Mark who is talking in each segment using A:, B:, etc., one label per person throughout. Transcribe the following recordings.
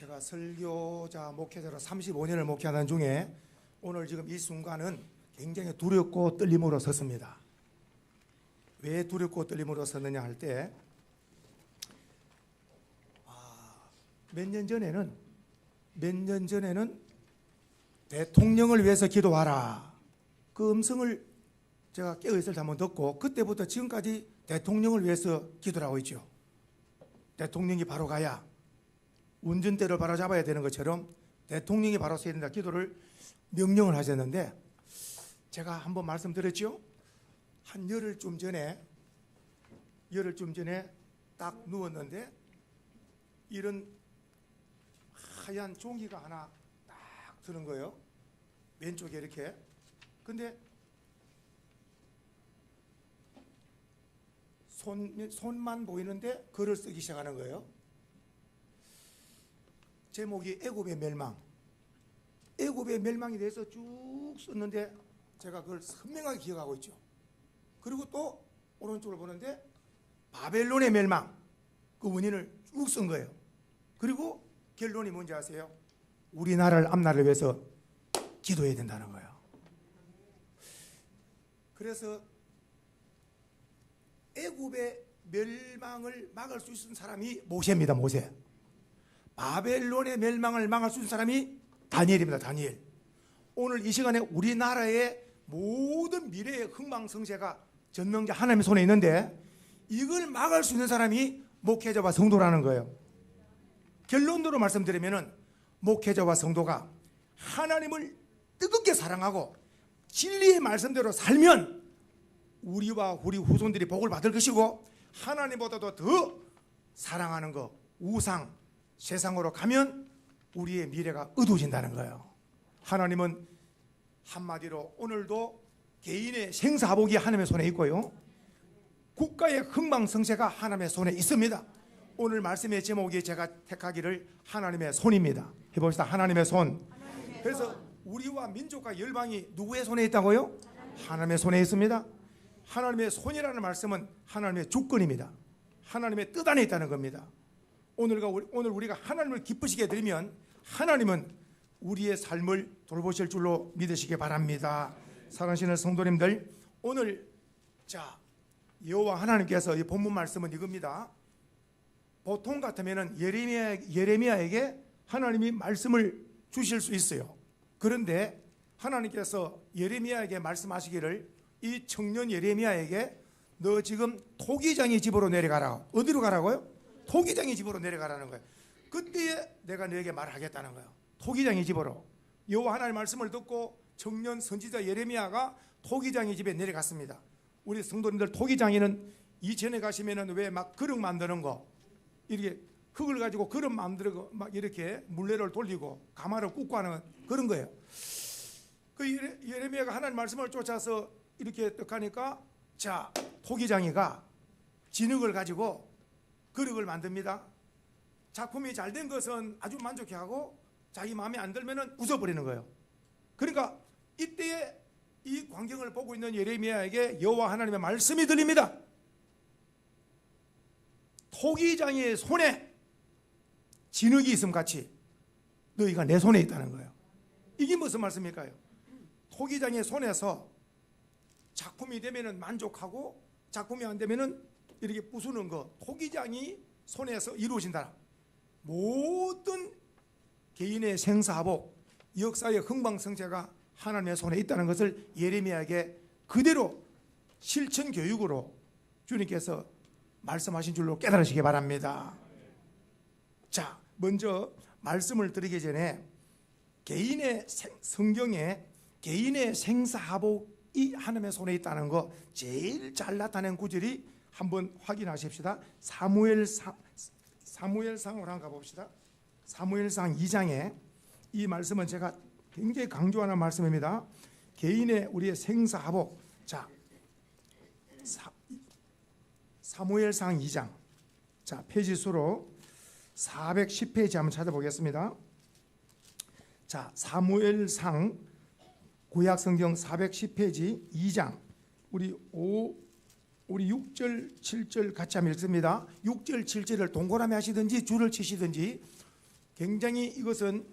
A: 제가 설교자 목회자로 35년을 목회하는 중에 오늘 지금 이 순간은 굉장히 두렵고 떨림으로 섰습니다. 왜 두렵고 떨림으로 섰느냐 할 때 몇 년 전에는 대통령을 위해서 기도하라, 그 음성을 제가 깨어있을 때 한번 듣고 그때부터 지금까지 대통령을 위해서 기도를 하고 있죠. 대통령이 바로 가야 운전대를 바로 잡아야 되는 것처럼 대통령이 바로 서야 된다 기도를 명령을 하셨는데, 제가 한번 말씀드렸죠. 한 열흘쯤 전에 딱 누웠는데 이런 하얀 종이가 하나 딱 드는 거예요. 왼쪽에 이렇게. 근데 손만 보이는데 글을 쓰기 시작하는 거예요. 제목이 애굽의 멸망. 애굽의 멸망에 대해서 쭉 썼는데 제가 그걸 선명하게 기억하고 있죠. 그리고 또 오른쪽을 보는데 바벨론의 멸망, 그 원인을 쭉 쓴 거예요. 그리고 결론이 뭔지 아세요? 우리나라를 앞나라를 위해서 기도해야 된다는 거예요. 그래서 애굽의 멸망을 막을 수 있는 사람이 모세입니다. 모세. 바벨론의 멸망을 막을 수 있는 사람이 다니엘입니다. 다니엘. 오늘 이 시간에 우리나라의 모든 미래의 흥망성쇠가 전능자 하나님의 손에 있는데 이걸 막을 수 있는 사람이 목회자와 성도라는 거예요. 결론으로 말씀드리면 목회자와 성도가 하나님을 뜨겁게 사랑하고 진리의 말씀대로 살면 우리와 우리 후손들이 복을 받을 것이고, 하나님보다도 더 사랑하는 것, 우상, 세상으로 가면 우리의 미래가 어두워진다는 거예요. 하나님은 한마디로 오늘도 개인의 생사복이 하나님의 손에 있고요, 국가의 흥망성쇠가 하나님의 손에 있습니다. 오늘 말씀의 제목이 제가 택하기를 하나님의 손입니다. 해봅시다. 하나님의 손. 그래서 우리와 민족과 열방이 누구의 손에 있다고요? 하나님의 손에 있습니다. 하나님의 손이라는 말씀은 하나님의 주권입니다. 하나님의 뜻 안에 있다는 겁니다. 오늘 우리가 하나님을 기쁘시게 드리면 하나님은 우리의 삶을 돌보실 줄로 믿으시기 바랍니다. 사랑하시는 성도님들, 오늘 여호와 하나님께서 이 본문 말씀은 이겁니다. 보통 같으면 예레미야에게 하나님이 말씀을 주실 수 있어요. 그런데 하나님께서 예레미야에게 말씀하시기를, 이 청년 예레미야에게 너 지금 토기장의 집으로 내려가라. 어디로 가라고요? 토기장의 집으로 내려가라는 거예요. 그때에 내가 너에게 말하겠다는 거예요. 토기장의 집으로. 여호와 하나님의 말씀을 듣고 청년 선지자 예레미야가 토기장의 집에 내려갔습니다. 우리 성도님들, 토기장에는 이전에 가시면은 왜 막 그릇 만드는 거, 이렇게 흙을 가지고 그릇 만들고 막 이렇게 물레를 돌리고 가마를 굽고 하는 그런 거예요. 그 예레미야가 하나님 말씀을 쫓아서 이렇게 딱 하니까 토기장이가 진흙을 가지고 그릇을 만듭니다. 작품이 잘 된 것은 아주 만족해하고 자기 마음에 안 들면은 부숴버리는 거예요. 그러니까 이때에 이 광경을 보고 있는 예레미야에게 여호와 하나님의 말씀이 들립니다. 토기장의 손에 진흙이 있음 같이 너희가 내 손에 있다는 거예요. 이게 무슨 말씀일까요? 토기장의 손에서 작품이 되면은 만족하고 작품이 안 되면은 이렇게 부수는 거, 토기장이 손에서 이루어진다. 모든 개인의 생사복, 역사의 흥망성쇠가 하나님의 손에 있다는 것을 예레미야에게 그대로 실천 교육으로 주님께서 말씀하신 줄로 깨달으시기 바랍니다. 먼저 말씀을 드리기 전에 성경에 개인의 생사복이 하나님의 손에 있다는 거 제일 잘 나타낸 구절이 한번 확인하십시다. 사무엘상으로 한번 가봅시다. 사무엘상 2장에 이 말씀은 제가 굉장히 강조하는 말씀입니다. 개인의 우리의 생사복. 사무엘상 2장. 페이지 수로 410페이지 한번 찾아보겠습니다. 사무엘상 구약성경 410페이지 2장. 우리 6절, 7절 같이 한번 읽습니다. 6절, 7절을 동그라미 하시든지 줄을 치시든지 굉장히 이것은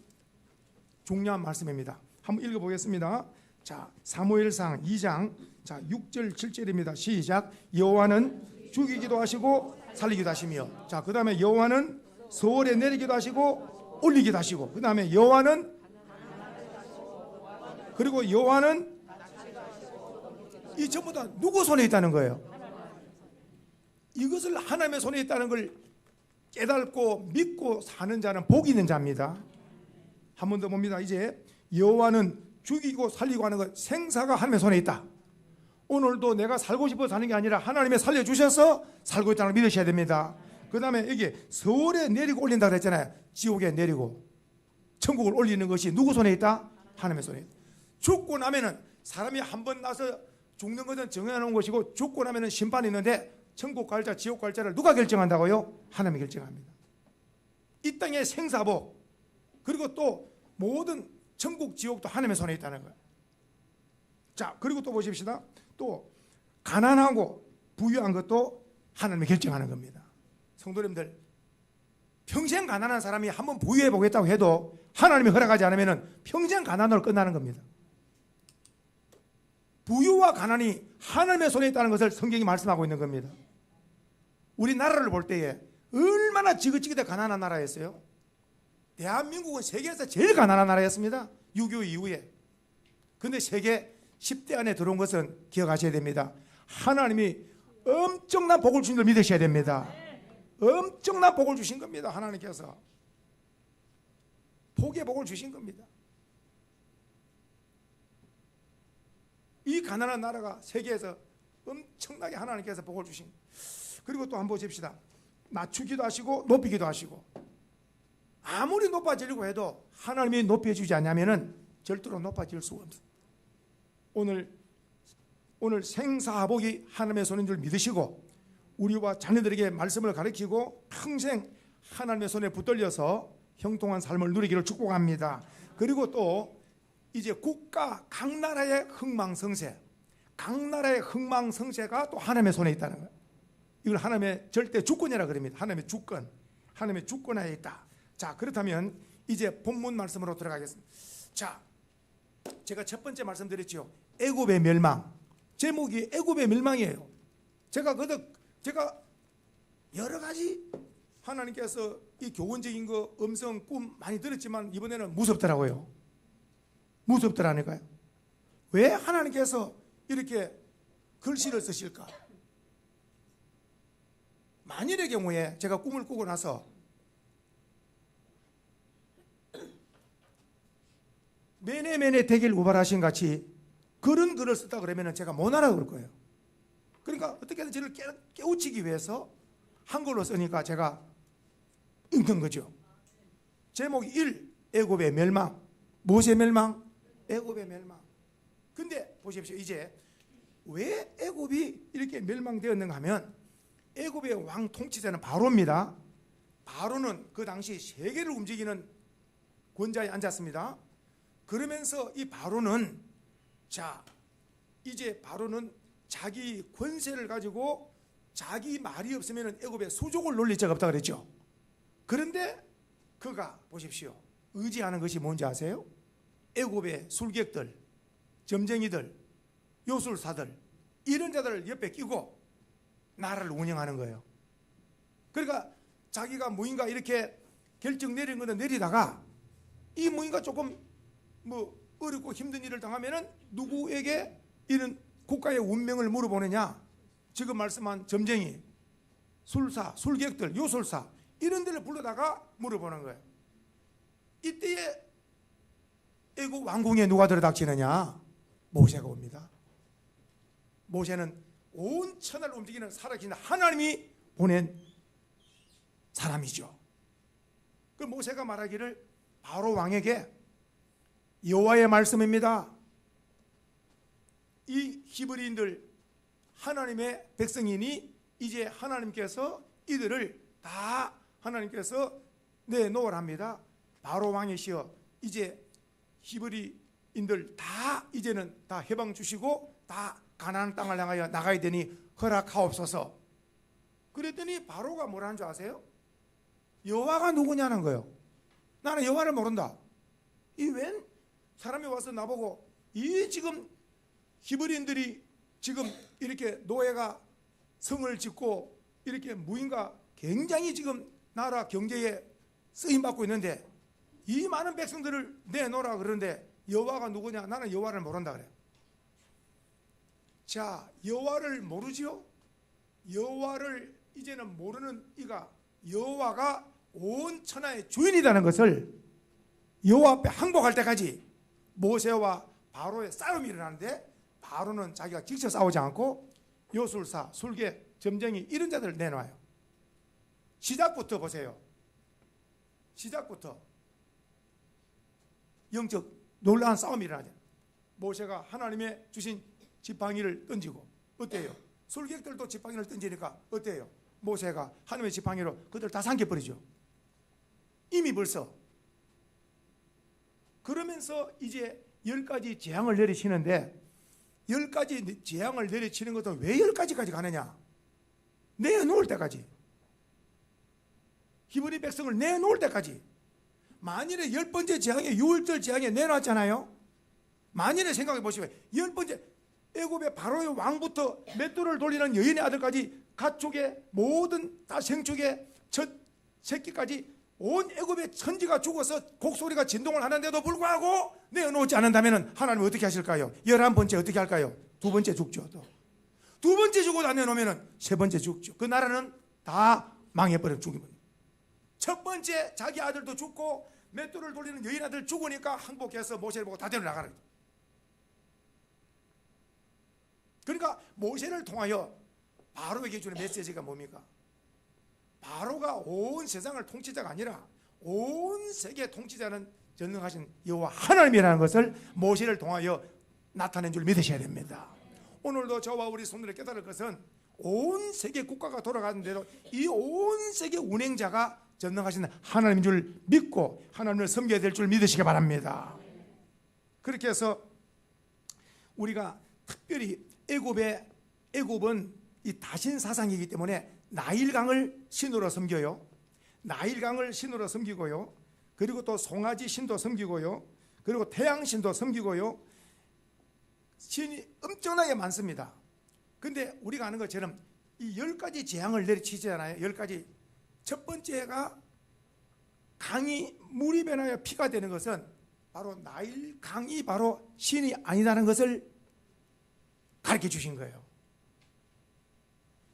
A: 중요한 말씀입니다. 한번 읽어보겠습니다. 자, 사무엘상 2장 자 6절 7절입니다. 시작. 여호와는 죽이기도 하시고 살리기도 하시며, 자, 그 다음에 여호와는 서울에 내리기도 하시고 올리기도 하시고, 그 다음에 여호와는, 그리고 여호와는, 이 전부 다 누구 손에 있다는 거예요? 이것을 하나님의 손에 있다는 걸 깨닫고 믿고 사는 자는 복이 있는 자입니다. 한 번 더 봅니다. 이제 여호와는 죽이고 살리고 하는 것, 생사가 하나님의 손에 있다. 오늘도 내가 살고 싶어서 사는 게 아니라 하나님이 살려주셔서 살고 있다는 걸 믿으셔야 됩니다. 그 다음에 여기 서울에 내리고 올린다 그랬잖아요. 지옥에 내리고 천국을 올리는 것이 누구 손에 있다? 하나님의 손에 있다. 죽고 나면은 사람이 한 번 나서 죽는 것은 정해놓은 것이고, 죽고 나면은 심판이 있는데 천국 갈자 지옥 갈자를 누가 결정한다고요? 하나님이 결정합니다. 이 땅의 생사복, 그리고 또 모든 천국 지옥도 하나님의 손에 있다는 거예요. 자, 그리고 또 보십시다. 또 가난하고 부유한 것도 하나님이 결정하는 겁니다. 성도님들, 평생 가난한 사람이 한번 부유해 보겠다고 해도 하나님이 허락하지 않으면 평생 가난으로 끝나는 겁니다. 부유와 가난이 하나님의 손에 있다는 것을 성경이 말씀하고 있는 겁니다. 우리나라를 볼 때에 얼마나 지긋지긋해 가난한 나라였어요. 대한민국은 세계에서 제일 가난한 나라였습니다. 6.25 이후에. 그런데 세계 10대 안에 들어온 것은 기억하셔야 됩니다. 하나님이 엄청난 복을 주신 걸 믿으셔야 됩니다. 엄청난 복을 주신 겁니다. 하나님께서 복의 복을 주신 겁니다. 이 가난한 나라가 세계에서 엄청나게 하나님께서 복을 주신. 그리고 또 한번 보십시다. 낮추기도 하시고 높이기도 하시고, 아무리 높아지려고 해도 하나님이 높여주지 않냐면 절대로 높아질 수가 없습니다. 오늘 생사복이 하나님의 손인 줄 믿으시고, 우리와 자녀들에게 말씀을 가르치고 평생 하나님의 손에 붙들려서 형통한 삶을 누리기를 축복합니다. 그리고 또 이제 국가 각 나라의 흥망성쇠, 각 나라의 흥망성쇠가 또 하나님의 손에 있다는 거예요. 이걸 하나님의 절대 주권이라 그럽니다. 하나님의 주권, 하나님의 주권하에 있다. 자, 그렇다면 이제 본문 말씀으로 들어가겠습니다. 자, 제가 첫 번째 말씀드렸죠. 애굽의 멸망. 제목이 애굽의 멸망이에요. 제가 여러 가지 하나님께서 이 교훈적인 거, 음성, 꿈 많이 들었지만 이번에는 무섭더라고요. 무섭더라니까요. 왜 하나님께서 이렇게 글씨를 쓰실까? 만일의 경우에 제가 꿈을 꾸고 나서 매네매네 대길 우발하신 같이 그런 글을 썼다 그러면 제가 못 알아볼 거예요. 그러니까 어떻게든 저를 깨우치기 위해서 한글로 쓰니까 제가 읽는 거죠. 제목이 1. 애굽의 멸망. 무엇의 멸망? 애굽의 멸망. 근데 보십시오. 이제 왜 애굽이 이렇게 멸망되었는가 하면, 애굽의 왕 통치자는 바로입니다. 바로는 그 당시 세계를 움직이는 권좌에 앉았습니다. 그러면서 이 바로는, 자, 이제 바로는 자기 권세를 가지고 자기 말이 없으면 애굽에 수족을 놀릴 자가 없다 그랬죠. 그런데 그가 보십시오. 의지하는 것이 뭔지 아세요? 애굽의 술객들, 점쟁이들, 요술사들, 이런 자들을 옆에 끼고 나라를 운영하는 거예요. 그러니까 자기가 무인가 이렇게 결정 내린 거는 내리다가 이 무인가 조금 어렵고 힘든 일을 당하면은 누구에게 이런 국가의 운명을 물어보느냐? 지금 말씀한 점쟁이, 술사, 술객들, 요술사, 이런 데를 불러다가 물어보는 거예요. 이때에 애국 왕궁에 누가 들어닥치느냐? 모세가 옵니다. 모세는 온 천하를 움직이는 살아계신 하나님이 보낸 사람이죠. 그 모세가 말하기를 바로 왕에게 여호와의 말씀입니다. 이 히브리인들 하나님의 백성이니 이제 하나님께서 이들을 다 하나님께서 내놓으랍니다. 바로 왕이시여, 이제 히브리인들 다 이제는 다 해방 주시고 다 가나안 땅을 향하여 나가야 되니 허락하옵소서. 그랬더니 바로가 뭐라는 줄 아세요? 여호와가 누구냐는 거예요. 나는 여호와를 모른다. 이 웬 사람이 와서 나보고 이 지금 히브리인들이 지금 이렇게 노예가 성을 짓고 이렇게 무인가 굉장히 지금 나라 경제에 쓰임 받고 있는데 이 많은 백성들을 내놓으라 그러는데 여호와가 누구냐? 나는 여호와를 모른다 그래요. 자, 여호와를 모르지요? 여호와를 이제는 모르는 이가 여호와가 온 천하의 주인이라는 것을 여호와 앞에 항복할 때까지 모세와 바로의 싸움이 일어나는데 바로는 자기가 직접 싸우지 않고 요술사, 술객, 점쟁이 이런 자들을 내놔요. 시작부터 보세요. 시작부터 영적 놀라운 싸움이 일어나죠. 모세가 하나님의 주신 지팡이를 던지고 어때요? 술객들도 지팡이를 던지니까 어때요? 모세가 하나님의 지팡이로 그들 다 삼켜버리죠. 이미 벌써. 그러면서 이제 10가지 재앙을 내리치는데 10가지 재앙을 내리치는 것도 왜 10가지까지 가느냐? 내놓을 때까지. 히브리 백성을 내놓을 때까지. 만일에 10번째 재앙에 유월절 재앙에 내놨잖아요. 만일에 생각해 보시고 10번째 애굽의 바로의 왕부터 맷돌을 돌리는 여인의 아들까지 가축의 모든 다 생축의 첫 새끼까지 온 애굽의 천지가 죽어서 곡소리가 진동을 하는데도 불구하고 내놓지 않는다면 하나님은 어떻게 하실까요? 11번째 어떻게 할까요? 2번째 죽죠. 또 2번째 죽어도 안 내놓으면 3번째 죽죠. 그 나라는 다 망해버려 죽이면. 첫 번째 자기 아들도 죽고 맷돌을 돌리는 여인 아들 죽으니까 항복해서 모세를 보고 다 데려나가는 거예요. 그러니까 모세를 통하여 바로에게 주는 메시지가 뭡니까? 바로가 온 세상을 통치자가 아니라 온 세계 통치자는 전능하신 여호와 하나님이라는 것을 모세를 통하여 나타낸 줄 믿으셔야 됩니다. 오늘도 저와 우리 성도들이 깨달을 것은 온 세계 국가가 돌아가는데도 이 온 세계 운행자가 전능하신 하나님인 줄 믿고 하나님을 섬겨야 될 줄 믿으시기 바랍니다. 그렇게 해서 우리가 특별히 애굽은 이 다신 사상이기 때문에 나일강을 신으로 섬겨요. 나일강을 신으로 섬기고요. 그리고 또 송아지 신도 섬기고요. 그리고 태양신도 섬기고요. 신이 엄청나게 많습니다. 근데 우리가 아는 것처럼 이 10가지 재앙을 내리치잖아요. 10가지. 첫 번째가 강이 물이 변하여 피가 되는 것은 바로 나일강이 바로 신이 아니라는 것을 가르쳐 주신 거예요.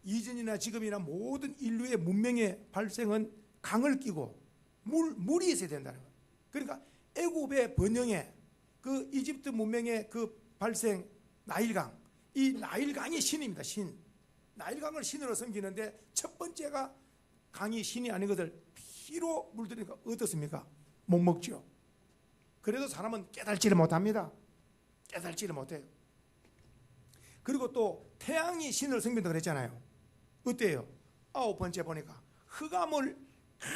A: 이전이나 지금이나 모든 인류의 문명의 발생은 강을 끼고 물이 있어야 된다는 거예요. 그러니까 애굽의 번영의 그 이집트 문명의 그 발생 나일강, 이 나일강이 신입니다. 신. 나일강을 신으로 섬기는데 첫 번째가 강이 신이 아닌 것을 피로 물들이니까 어떻습니까? 못 먹죠. 그래도 사람은 깨달지를 못합니다. 깨달지를 못해요. 그리고 또 태양이 신을 섬긴다고 그랬잖아요. 어때요? 9번째 보니까 흑암을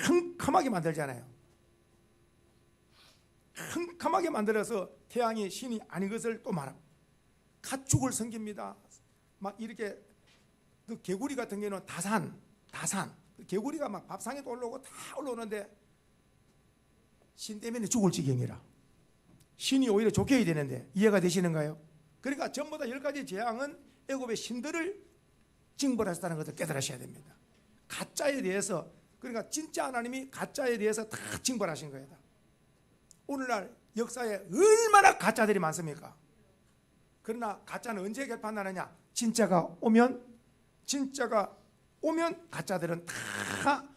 A: 캄캄하게 만들잖아요. 캄캄하게 만들어서 태양이 신이 아닌 것을 또 말합니다. 가축을 섬깁니다. 막 이렇게 그 개구리 같은 경우는 다산 개구리가 막 밥상에도 올라오고 다 올라오는데 신 때문에 죽을 지경이라. 신이 오히려 좋게 해야 되는데 이해가 되시는가요? 그러니까 전부 다 10가지 재앙은 애굽의 신들을 징벌하셨다는 것을 깨달으셔야 됩니다. 가짜에 대해서, 그러니까 진짜 하나님이 가짜에 대해서 다 징벌하신 거예요. 오늘날 역사에 얼마나 가짜들이 많습니까? 그러나 가짜는 언제 결판나느냐? 진짜가 오면 가짜들은 다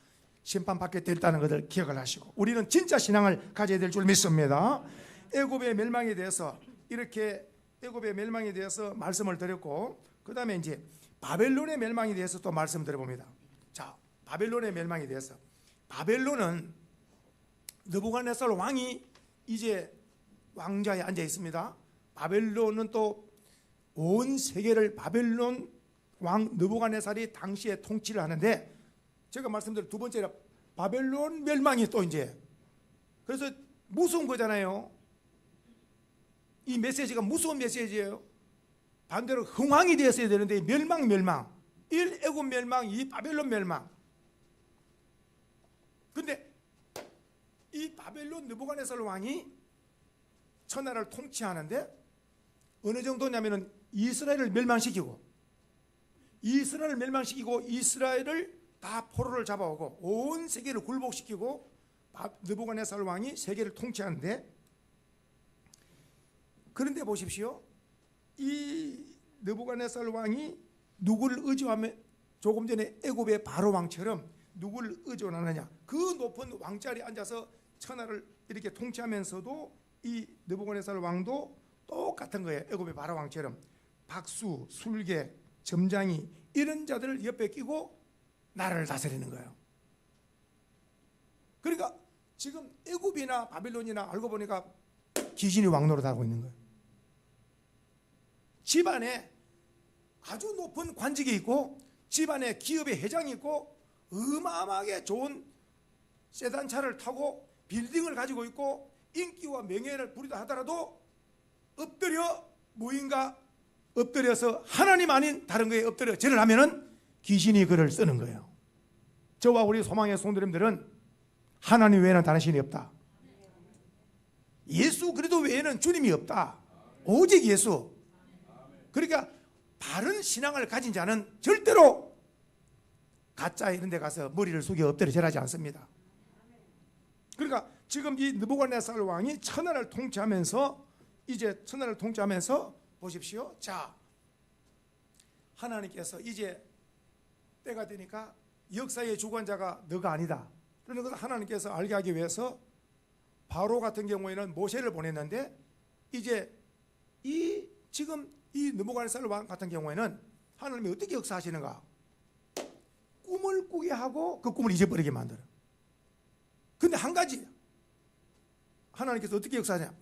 A: 심판받게 됐다는 것을 기억을 하시고 우리는 진짜 신앙을 가져야 될 줄 믿습니다. 애굽의 멸망에 대해서 이렇게 애굽의 멸망에 대해서 말씀을 드렸고, 그 다음에 이제 바벨론의 멸망에 대해서 또 말씀드려봅니다. 자, 바벨론의 멸망에 대해서. 바벨론은 느부갓네살 왕이 이제 왕좌에 앉아 있습니다. 바벨론은 또 온 세계를 바벨론 왕 느부갓네살이 당시에 통치를 하는데, 제가 말씀드린 두 번째라 바벨론 멸망이 또 이제, 그래서 무서운 거잖아요. 이 메시지가 무서운 메시지예요. 반대로 흥왕이 되었어야 되는데 멸망 1 애굽 멸망, 2 바벨론 멸망. 근데 이 바벨론 느부갓네살 왕이 천하를 통치하는데 어느 정도냐면은 이스라엘을 멸망시키고 이스라엘을 다 포로를 잡아오고 온 세계를 굴복시키고 느부갓네살 왕이 세계를 통치하는데, 그런데 보십시오. 이 느부갓네살 왕이 누구를 의지하며, 조금 전에 애굽의 바로 왕처럼 누구를 의존하느냐, 그 높은 왕자리에 앉아서 천하를 이렇게 통치하면서도 이 느부갓네살 왕도 똑같은 거예요. 애굽의 바로 왕처럼 박수, 술객, 점장이 이런 자들을 옆에 끼고 나라를 다스리는 거예요. 그러니까 지금 애굽이나 바빌론이나 알고 보니까 귀신이 왕노릇하고 있는 거예요. 집안에 아주 높은 관직이 있고 집안에 기업의 회장이 있고 어마어마하게 좋은 세단차를 타고 빌딩을 가지고 있고 인기와 명예를 부리다 하더라도 엎드려 무인가 엎드려서 하나님 아닌 다른 거에 엎드려 절을 하면은 귀신이 그를 쓰는 거예요. 저와 우리 소망의 성도님들은 하나님 외에는 다른 신이 없다. 예수 그리스도 외에는 주님이 없다. 오직 예수. 그러니까 바른 신앙을 가진 자는 절대로 가짜 이런 데 가서 머리를 숙여 엎드려 절하지 않습니다. 그러니까 지금 이 느부갓네살 왕이 천하를 통치하면서 보십시오. 자, 하나님께서 이제 때가 되니까 역사의 주관자가 너가 아니다. 그런 것을 하나님께서 알게 하기 위해서 바로 같은 경우에는 모세를 보냈는데, 이제 지금 이 느부갓네살 왕 같은 경우에는 하나님이 어떻게 역사하시는가? 꿈을 꾸게 하고 그 꿈을 잊어버리게 만들어요. 근데 한 가지 하나님께서 어떻게 역사하냐?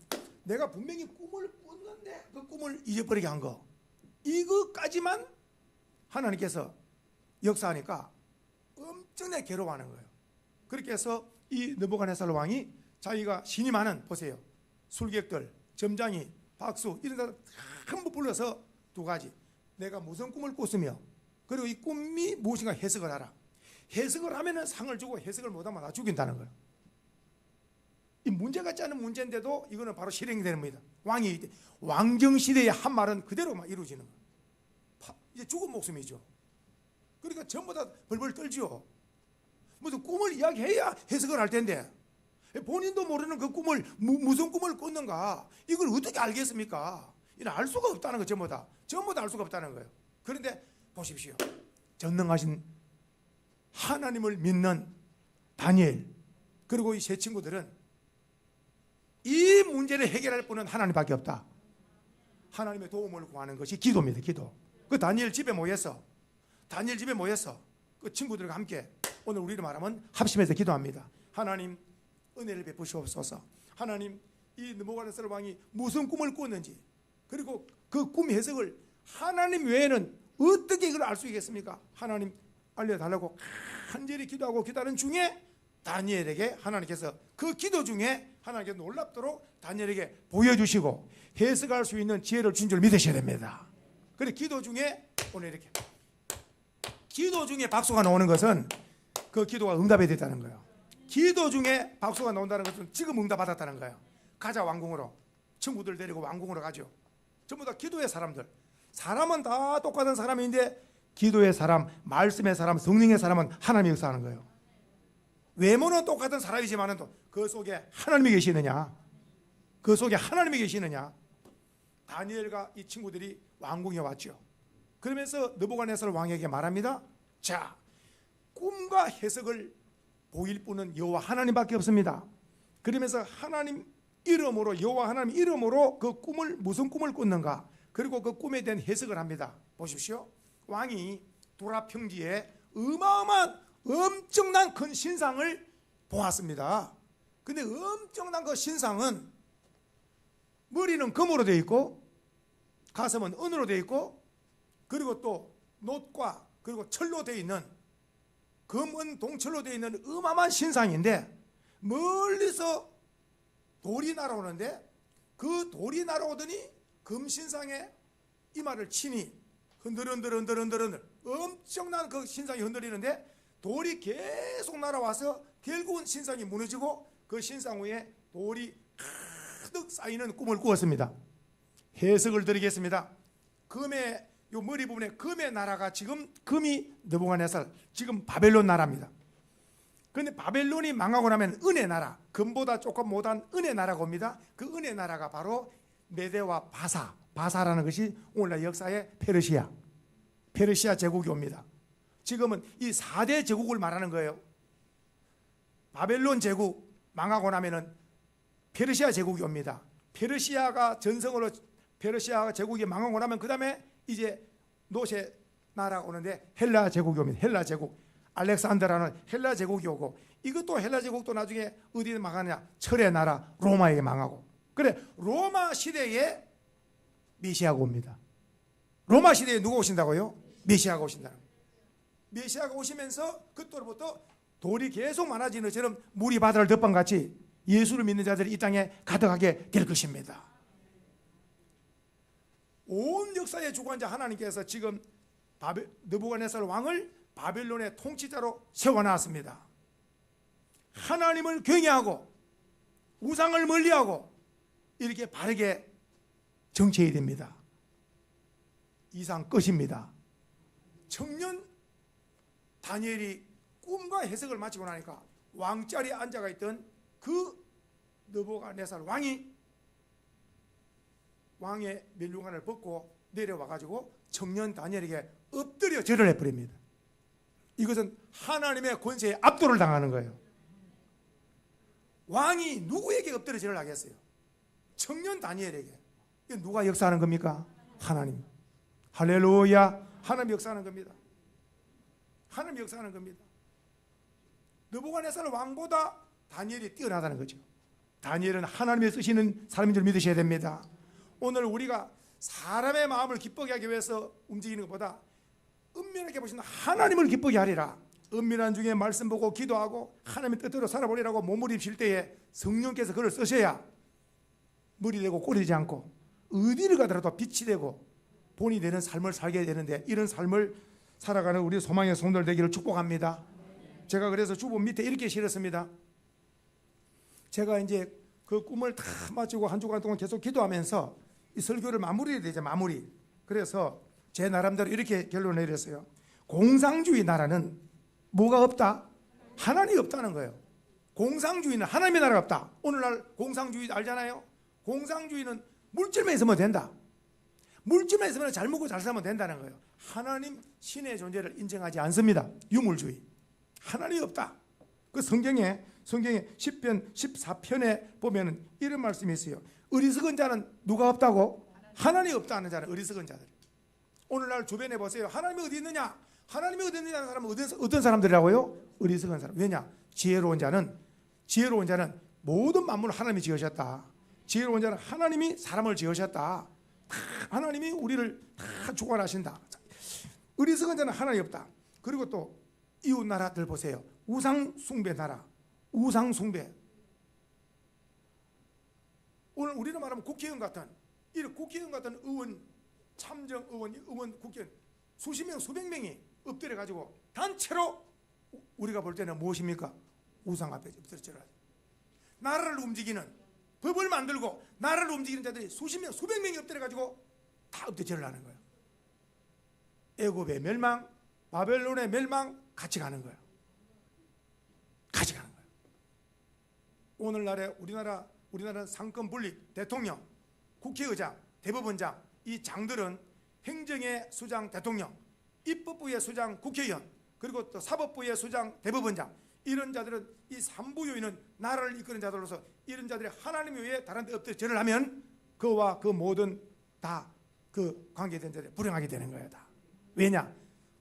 A: 내가 분명히 꿈을 꿨는데 그 꿈을 잊어버리게 한 거, 이거까지만 하나님께서 역사하니까 엄청나게 괴로워하는 거예요. 그렇게 해서 이 느부갓네살 왕이 자기가 신이 많은, 보세요, 술객들, 점장이, 박수 이런 사람 전부 불러서 두 가지, 내가 무슨 꿈을 꿨으며 그리고 이 꿈이 무엇인가 해석을 하라. 해석을 하면은 상을 주고 해석을 못하면 다 죽인다는 거예요. 이 문제 같지 않은 문제인데도 이거는 바로 실행이 되는 겁니다. 왕정 시대의 한 말은 그대로 막 이루어지는 거예요. 이제 죽은 목숨이죠. 그러니까 전부 다 벌벌 떨죠. 무슨 꿈을 이야기해야 해석을 할 텐데 본인도 모르는 그 꿈을 무슨 꿈을 꿨는가, 이걸 어떻게 알겠습니까? 이는 알 수가 없다는 거. 전부 다 알 수가 없다는 거예요. 그런데 보십시오. 전능하신 하나님을 믿는 다니엘 그리고 이 세 친구들은 이 문제를 해결할 분은 하나님밖에 없다. 하나님의 도움을 구하는 것이 기도입니다. 기도. 그 다니엘 집에 모였어. 그 친구들과 함께 오늘 우리로 말하면 합심해서 기도합니다. 하나님 은혜를 베푸시옵소서. 하나님 이 느부갓네살 왕이 무슨 꿈을 꿨는지 그리고 그 꿈 해석을 하나님 외에는 어떻게 이걸 알 수 있겠습니까? 하나님 알려달라고 간절히 기도하고 기도하는 중에 다니엘에게 하나님께서 그 기도 중에 하나님께서 놀랍도록 다니엘에게 보여주시고 해석할 수 있는 지혜를 준 줄 믿으셔야 됩니다. 그래서 기도 중에 오늘 이렇게 기도 중에 박수가 나오는 것은 그 기도가 응답이 됐다는 거예요. 기도 중에 박수가 나온다는 것은 지금 응답 받았다는 거예요. 가자 왕궁으로. 친구들 데리고 왕궁으로 가죠. 전부 다 기도의 사람들. 사람은 다 똑같은 사람인데 기도의 사람, 말씀의 사람, 성령의 사람은 하나님이 역사하는 거예요. 외모는 똑같은 사람이지만 그 속에 하나님이 계시느냐, 그 속에 하나님이 계시느냐. 다니엘과 이 친구들이 왕궁에 왔죠. 그러면서 느부갓네살 왕에게 말합니다. 자, 꿈과 해석을 보일 분은 여호와 하나님밖에 없습니다. 그러면서 하나님 이름으로, 여호와 하나님 이름으로 그 꿈을, 무슨 꿈을 꿨는가, 그리고 그 꿈에 대한 해석을 합니다. 보십시오. 왕이 도라 평지에 어마어마한 엄청난 큰 신상을 보았습니다. 근데 엄청난 그 신상은 머리는 금으로 되어 있고 가슴은 은으로 되어 있고 그리고 또 놋과 그리고 철로 되어 있는, 금은 동철로 되어 있는 어마어마한 신상인데 멀리서 돌이 날아오는데 그 돌이 날아오더니 금신상에 이마를 치니 흔들흔들 엄청난 그 신상이 흔들리는데 돌이 계속 날아와서 결국은 신상이 무너지고 그 신상 위에 돌이 가득 쌓이는 꿈을 꾸었습니다. 해석을 드리겠습니다. 금의 요 머리 부분에 금의 나라가 지금 금이 느부갓네살, 지금 바벨론 나라입니다. 그런데 바벨론이 망하고 나면 은혜 나라, 금보다 조금 못한 은혜 나라가 옵니다. 그 은혜 나라가 바로 메대와 바사라는 것이 오늘날 역사의 페르시아 제국이 옵니다. 지금은 이 4대 제국을 말하는 거예요. 바벨론 제국 망하고 나면은 페르시아 제국이 옵니다. 페르시아가 전성으로 페르시아 제국이 망하고 나면 그 다음에 이제 노세 나라가 오는데 헬라 제국이 옵니다. 헬라 제국, 알렉산드라는 헬라 제국이 오고, 이것도 헬라 제국도 나중에 어디에 망하느냐, 철의 나라 로마에게 망하고. 그래, 로마 시대에 메시아가 옵니다. 로마 시대에 누가 오신다고요? 메시아가 오신다. 메시아가 오시면서 그때로부터 돌이 계속 많아지는 것처럼 물이 바다를 덮방같이 예수를 믿는 자들이 이 땅에 가득하게 될 것입니다. 온 역사의 주관자 하나님께서 지금 느부갓네살 왕을 바벨론의 통치자로 세워놨습니다. 하나님을 경외하고 우상을 멀리하고 이렇게 바르게 정치해야 됩니다. 이상 끝입니다. 청년 다니엘이 꿈과 해석을 마치고 나니까 왕자리에 앉아가 있던 그 느부갓네살 왕의 면류관을 벗고 내려와 가지고 청년 다니엘에게 엎드려 절을 해버립니다. 이것은 하나님의 권세에 압도를 당하는 거예요. 왕이 누구에게 엎드려 절을 하겠어요? 청년 다니엘에게. 이게 누가 역사하는 겁니까? 하나님. 할렐루야. 하나님 역사하는 겁니다. 하나님 역사하는 겁니다. 느부갓네살 왕보다 다니엘이 뛰어나다는 거죠. 다니엘은 하나님의 쓰시는 사람인 줄 믿으셔야 됩니다. 오늘 우리가 사람의 마음을 기쁘게 하기 위해서 움직이는 것보다 은밀하게 보시는 하나님을 기쁘게 하리라. 은밀한 중에 말씀 보고 기도하고 하나님의 뜻대로 살아보리라고 몸부림칠 때에 성령께서 그를 쓰셔야 머리 되고 꼬리 되지 않고 어디를 가더라도 빛이 되고 본이 되는 삶을 살게 되는데, 이런 삶을 살아가는 우리 소망의 성도들 되기를 축복합니다. 제가 그래서 주보 밑에 이렇게 실었습니다. 제가 이제 그 꿈을 다 마치고 한 주간 동안 계속 기도하면서 이 설교를 마무리해야 되죠. 마무리. 그래서 제 나름대로 이렇게 결론을 내렸어요. 공상주의 나라는 뭐가 없다? 하나님이 없다는 거예요. 공상주의는 하나님의 나라가 없다. 오늘날 공상주의 알잖아요. 공상주의는 물질만 있으면 된다. 물질만 있으면 잘 먹고 잘 살면 된다는 거예요. 하나님 신의 존재를 인정하지 않습니다. 유물주의. 하나님이 없다. 그 성경에 10편 14편에 보면은 이런 말씀이 있어요. 어리석은 자는 누가 없다고? 하나님이 없다는 자는 어리석은 자들. 오늘날 주변에 보세요. 하나님이 어디 있느냐? 하나님이 어디 있느냐는 사람은 어떤 사람들이라고요? 어리석은 사람. 왜냐? 지혜로운 자는 모든 만물을 하나님이 지으셨다. 지혜로운 자는 하나님이 사람을 지으셨다. 다 하나님이 우리를 다 주관하신다. 어리석은 자는 하나님이 없다. 그리고 또 이웃 나라들 보세요. 우상 숭배 나라. 우상 숭배. 오늘 우리는 말하면 국회의원 같은 의원, 참정 의원, 국회의원 수십 명, 수백 명이 엎드려 가지고 단체로 우리가 볼 때는 무엇입니까? 우상 앞에 엎드려 절하죠. 나라를 움직이는, 법을 만들고 나라를 움직이는 자들이 수십 명, 수백 명이 엎드려 가지고 다 엎드려 절을 하는 거예요. 애굽의 멸망, 바벨론의 멸망 같이 가는 거예요. 같이 가는 거예요. 오늘날의 우리나라는 상권 분립, 대통령, 국회의장, 대법원장, 이 장들은 행정의 수장 대통령, 입법부의 수장 국회의원, 그리고 또 사법부의 수장 대법원장, 이런 자들은 이 3부 요인은 나라를 이끄는 자들로서 이런 자들이 하나님 외에 다른 데 엎드려 절을 하면 그와 그 모든 다 그 관계된 자들이 불행하게 되는 거예요. 다. 왜냐?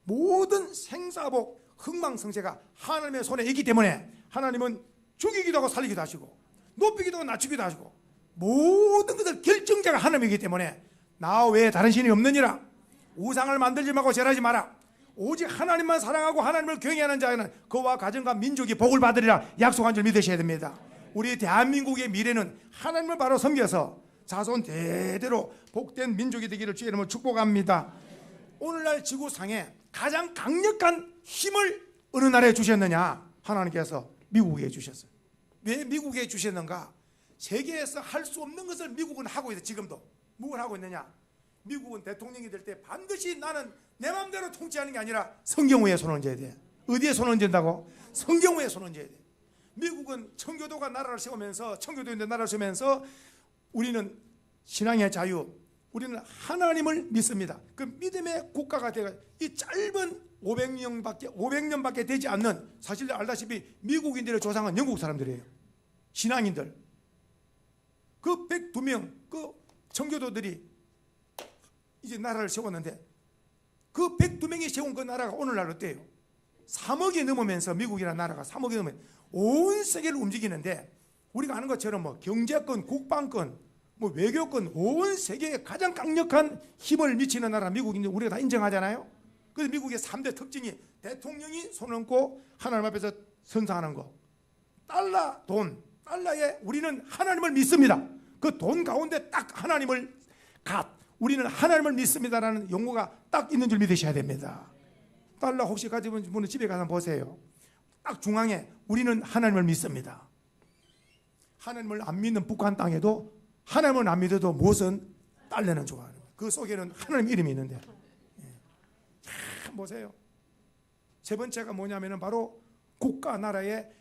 A: 모든 생사복 흥망성쇠가 하나님의 손에 있기 때문에 하나님은 죽이기도 하고 살리기도 하시고 높이기도 하고 낮추기도 하시고 모든 것을 결정자가 하나님이기 때문에 나 외에 다른 신이 없느니라. 우상을 만들지 말고 절하지 마라. 오직 하나님만 사랑하고 하나님을 경외하는 자는 그와 가정과 민족이 복을 받으리라 약속한 줄 믿으셔야 됩니다. 우리 대한민국의 미래는 하나님을 바로 섬겨서 자손 대대로 복된 민족이 되기를 주의 이름으로 축복합니다. 오늘날 지구상에 가장 강력한 힘을 어느 나라에 주셨느냐? 하나님께서 미국에 주셨어요. 왜 미국에 주셨는가? 세계에서 할 수 없는 것을 미국은 하고 있어요. 지금도. 뭘 하고 있느냐? 미국은 대통령이 될 때 반드시 나는 내 마음대로 통치하는 게 아니라 성경 위에 손을 얹어야 돼. 어디에 손을 얹는다고? 성경 위에 손을 얹어야 돼. 미국은 청교도가 나라를 세우면서, 청교도인들 나라를 세우면서 우리는 신앙의 자유, 우리는 하나님을 믿습니다. 그 믿음의 국가가 되어 이 짧은 500년밖에 되지 않는, 사실 알다시피 미국인들의 조상은 영국 사람들이에요. 신앙인들. 그 102명 그 청교도들이 이제 나라를 세웠는데 그 102명이 세운 그 나라가 오늘날 어때요? 3억이 넘으면서, 미국이라는 나라가 3억이 넘으면 온 세계를 움직이는데, 우리가 아는 것처럼 뭐 경제권, 국방권, 뭐 외교권, 온 세계에 가장 강력한 힘을 미치는 나라 미국인데 우리가 다 인정하잖아요. 그래서 미국의 3대 특징이 대통령이 손을 얹고 하나님 앞에서 선사하는 거, 달러, 돈, 달러에 우리는 하나님을 믿습니다. 그 돈 가운데 딱 하나님을 우리는 하나님을 믿습니다라는 용어가 딱 있는 줄 믿으셔야 됩니다. 달러 혹시 가지고 있는 분은 집에 가서 보세요. 딱 중앙에 우리는 하나님을 믿습니다. 하나님을 안 믿는 북한 땅에도 하나님을 안 믿어도 무엇은 달러는 좋아하는 거예요. 그 속에는 하나님 이름이 있는데. 참 보세요. 세 번째가 뭐냐면은 바로 국가, 나라의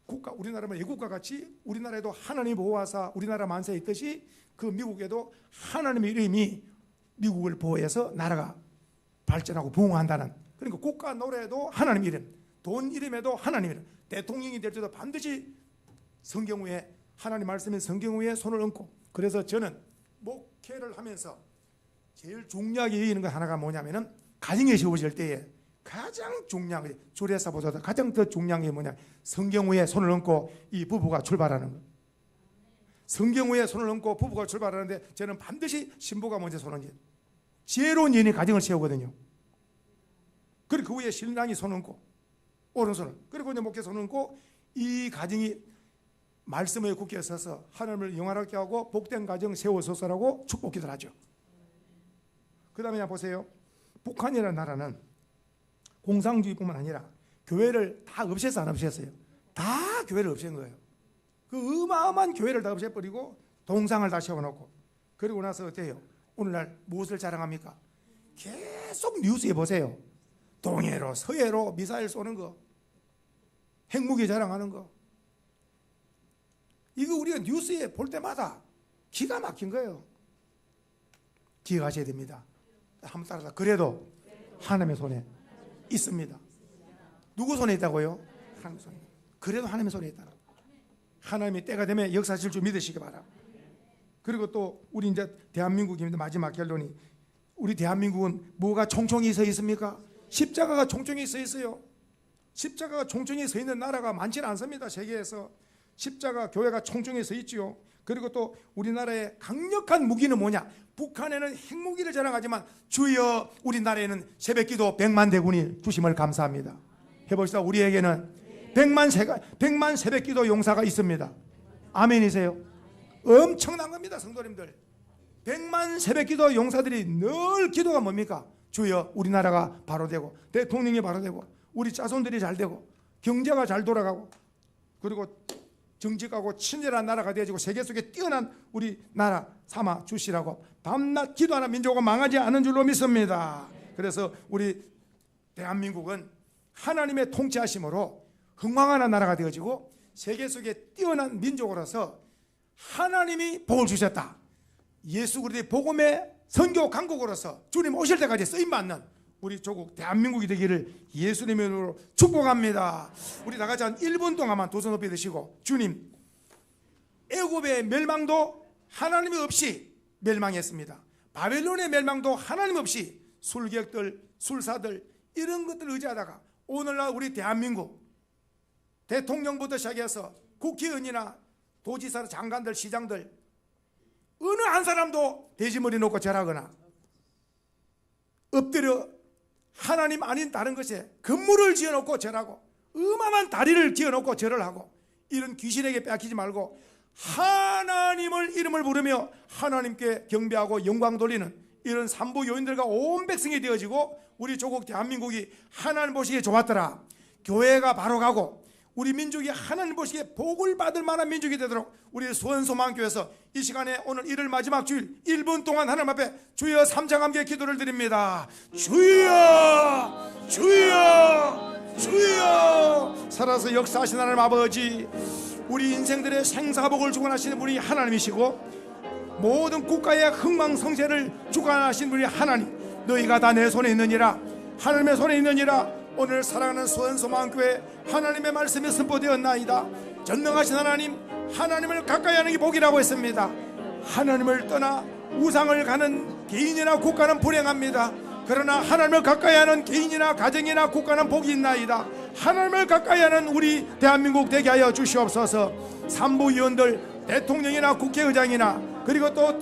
A: 국가, 우리나라는 예국가 같이 우리나라에도 하나님 보호하사 우리나라 만세에 있듯이 그 미국에도 하나님의 이름이 미국을 보호해서 나라가 발전하고 부흥한다는, 그러니까 국가 노래도 하나님 이름, 돈 이름에도 하나님 이름, 대통령이 될 때도 반드시 성경 위에, 하나님 말씀인 성경 위에 손을 얹고. 그래서 저는 목회를 하면서 제일 중요하게 여기는 것 하나가 뭐냐면은 가정에 세우실 때에 가장 중요한 게, 주례사보다도 가장 더 중요한 게 뭐냐, 성경 위에 손을 얹고 이 부부가 출발하는 거예요. 성경 위에 손을 얹고 부부가 출발하는데 저는 반드시 신부가 먼저 손을 얹어요. 지혜로운 여인이 가정을 세우거든요. 그리고 그 위에 신랑이 손을 얹고, 오른손을, 그리고 이제 목회 손을 얹고, 이 가정이 말씀의 굳게 서서 하나님을 영화롭게 하고 복된 가정 세우소서라고 축복 기도를 하죠. 그 다음에 보세요. 북한이라는 나라는 공산주의뿐만 아니라 교회를 다 없앴어, 안 없앴어요? 다 교회를 없앤 거예요. 그 어마어마한 교회를 다 없애버리고 동상을 다 세워놓고, 그리고 나서 어때요? 오늘날 무엇을 자랑합니까? 계속 뉴스에 보세요. 동해로 서해로 미사일 쏘는 거, 핵무기 자랑하는 거, 이거 우리가 뉴스에 볼 때마다 기가 막힌 거예요. 기억하셔야 됩니다. 한번 따라서. 그래도 하나님의 손에 있습니다. 누구 손에 있다고요? 하나님 손에. 그래도 하나님의 손에 있다. 하나님이 때가 되면 역사하실 줄 믿으시기 바랍니다. 그리고 또 우리 이제 대한민국입니다. 마지막 결론이, 우리 대한민국은 뭐가 총총히 서 있습니까? 십자가가 총총히 서 있어요. 십자가가 총총히 서 있는 나라가 많지는 않습니다. 세계에서 십자가 교회가 총총히 서 있지요. 그리고 또 우리나라의 강력한 무기는 뭐냐? 북한에는 핵무기를 자랑하지만 주여 우리나라에는 새벽기도 100만 대군이 주심을 감사합니다. 해봅시다. 우리에게는 100만 새벽기도 용사가 있습니다. 아멘이세요? 엄청난 겁니다, 성도님들. 100만 새벽기도 용사들이 늘 기도가 뭡니까? 주여 우리나라가 바로 되고, 대통령이 바로 되고, 우리 자손들이 잘 되고, 경제가 잘 돌아가고, 그리고 정직하고 친절한 나라가 되어지고 세계 속에 뛰어난 우리 나라 삼아 주시라고 밤낮 기도하는 민족은 망하지 않은 줄로 믿습니다. 그래서 우리 대한민국은 하나님의 통치하심으로 흥왕하는 나라가 되어지고 세계 속에 뛰어난 민족으로서 하나님이 복을 주셨다. 예수 그리스도의 복음의 선교 강국으로서 주님 오실 때까지 쓰임받는 우리 조국 대한민국이 되기를 예수님의 이름으로 축복합니다. 우리 다 같이 한 1분 동안만 두 손 높이 드시고, 주님, 애굽의 멸망도 하나님 없이 멸망했습니다. 바벨론의 멸망도 하나님 없이 술객들, 술사들 이런 것들을 의지하다가 오늘날 우리 대한민국 대통령부터 시작해서 국회의원이나 도지사, 장관들, 시장들 어느 한 사람도 돼지머리 놓고 절하거나 엎드려 하나님 아닌 다른 것에 건물을 지어놓고 절하고 어마어마한 다리를 지어놓고 절을 하고, 이런 귀신에게 뺏기지 말고 하나님을 이름을 부르며 하나님께 경배하고 영광 돌리는 이런 삼부 요인들과 온 백성이 되어지고 우리 조국 대한민국이 하나님 보시기에 좋았더라. 교회가 바로 가고 우리 민족이 하나님 보시기에 복을 받을 만한 민족이 되도록 우리 수원소망교회에서 이 시간에 오늘 일을 마지막 주일 1분 동안 하나님 앞에 주여 삼창함께 기도를 드립니다. 주여 주여 주여. 살아서 역사하신 하나님 아버지, 우리 인생들의 생사복을 주관하시는 분이 하나님이시고 모든 국가의 흥망성쇠를 주관하신 분이 하나님, 너희가 다 내 손에 있느니라, 하나님의 손에 있느니라. 오늘 사랑하는 수원소망교회 하나님의 말씀이 선포되었나이다. 전능하신 하나님, 하나님을 가까이 하는 게 복이라고 했습니다. 하나님을 떠나 우상을 가는 개인이나 국가는 불행합니다. 그러나 하나님을 가까이 하는 개인이나 가정이나 국가는 복이 있나이다. 하나님을 가까이 하는 우리 대한민국 되게 하여 주시옵소서. 산부위원들, 대통령이나 국회의장이나 그리고 또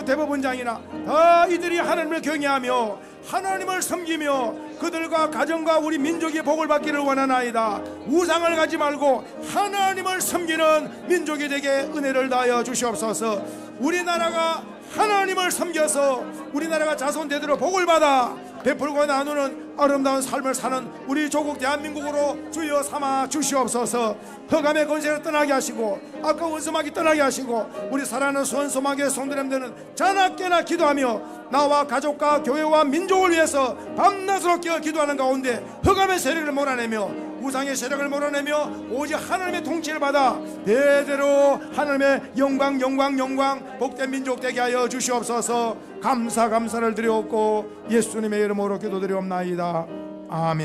A: 대법원장이나 다 이들이 하나님을 경외하며 하나님을 섬기며 그들과 가정과 우리 민족이 복을 받기를 원하나이다. 우상을 가지 말고 하나님을 섬기는 민족이 되게 은혜를 다하여 주시옵소서. 우리나라가 하나님을 섬겨서 우리나라가 자손대대로 복을 받아 베풀고 나누는 아름다운 삶을 사는 우리 조국 대한민국으로 주여 삼아 주시옵소서. 흑암의 권세를 떠나게 하시고 아까 원수마귀 떠나게 하시고 우리 사랑하는 수원소망교회 성도님들은 자나깨나 기도하며 나와 가족과 교회와 민족을 위해서 밤낮으로 깨어 기도하는 가운데 흑암의 세력을 몰아내며 우상의 세력을 몰아내며 오직 하나님의 통치를 받아 대대로 하나님의 영광 복된 민족 되게 하여 주시옵소서. 감사를 드리옵고 예수님의 이름으로 기도드리옵나이다. 아멘.